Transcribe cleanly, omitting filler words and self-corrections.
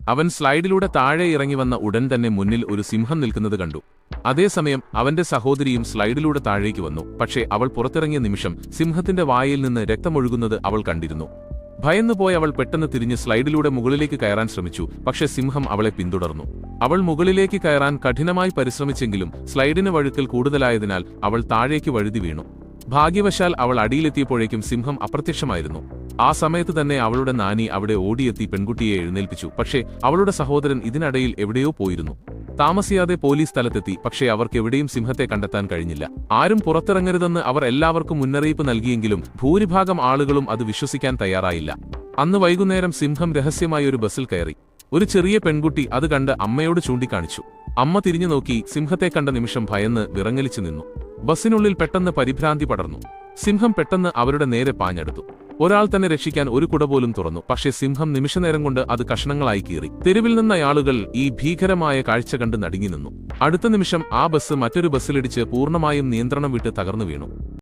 അവൻ സ്ലൈഡിലൂടെ താഴെ ഇറങ്ങി വന്ന ഉടൻ തന്നെ മുന്നിൽ ഒരു സിംഹം നിൽക്കുന്നത് കണ്ടു. അതേസമയം അവന്റെ സഹോദരിയും സ്ലൈഡിലൂടെ താഴേക്ക് വന്നു. പക്ഷേ അവൾ പുറത്തിറങ്ങിയ നിമിഷം സിംഹത്തിന്റെ വായിൽ നിന്ന് രക്തമൊഴുകുന്നത് അവൾ കണ്ടിരുന്നു. ഭയന്നുപോയി അവൾ പെട്ടെന്ന് തിരിഞ്ഞ് സ്ലൈഡിലൂടെ മുകളിലേക്ക് കയറാൻ ശ്രമിച്ചു. പക്ഷേ സിംഹം അവളെ പിന്തുടർന്നു. അവൾ മുകളിലേക്ക് കയറാൻ കഠിനമായി പരിശ്രമിച്ചെങ്കിലും സ്ലൈഡിന് വഴുക്കൽ കൂടുതലായതിനാൽ അവൾ താഴേക്ക് വഴുതി വീണു. ഭാഗ്യവശാൽ അവൾ അടിയിലെത്തിയപ്പോഴേക്കും സിംഹം അപ്രത്യക്ഷമായിരുന്നു. ആ സമയത്ത് തന്നെ അവളുടെ നാനി അവിടെ ഓടിയെത്തി പെൺകുട്ടിയെ എഴുന്നേൽപ്പിച്ചു. പക്ഷേ അവളുടെ സഹോദരൻ ഇതിനിടയിൽ എവിടെയോ പോയിരുന്നു. താമസിയാതെ പോലീസ് സ്ഥലത്തെത്തി. പക്ഷേ അവർക്കെവിടെയും സിംഹത്തെ കണ്ടെത്താൻ കഴിഞ്ഞില്ല. ആരും പുറത്തിറങ്ങരുതെന്ന് അവർ എല്ലാവർക്കും മുന്നറിയിപ്പ് നൽകിയെങ്കിലും ഭൂരിഭാഗം ആളുകളും അത് വിശ്വസിക്കാൻ തയ്യാറായില്ല. അന്ന് വൈകുന്നേരം സിംഹം രഹസ്യമായി ഒരു ബസ്സിൽ കയറി. ഒരു ചെറിയ പെൺകുട്ടി അത് കണ്ട് അമ്മയോട് ചൂണ്ടിക്കാണിച്ചു. അമ്മ തിരിഞ്ഞു നോക്കി. സിംഹത്തെ കണ്ട നിമിഷം ഭയന്ന് വിറങ്ങലിച്ചു നിന്നു. ബസ്സിനുള്ളിൽ പെട്ടെന്ന് പരിഭ്രാന്തി പടർന്നു. സിംഹം പെട്ടെന്ന് അവരുടെ നേരെ പാഞ്ഞെടുത്തു. ഒരാൾ തന്നെ രക്ഷിക്കാൻ ഒരു കുട പോലും തുറന്നു. പക്ഷേ സിംഹം നിമിഷനേരം കൊണ്ട് അത് കഷണങ്ങളായി കീറി. തെരുവിൽ നിന്ന ആളുകൾ ഈ ഭീകരമായ കാഴ്ച കണ്ട് നടുങ്ങി നിന്നു. അടുത്ത നിമിഷം ആ ബസ് മറ്റൊരു ബസ്സിലിടിച്ച് പൂർണ്ണമായും നിയന്ത്രണം വിട്ട് തകർന്നു വീണു.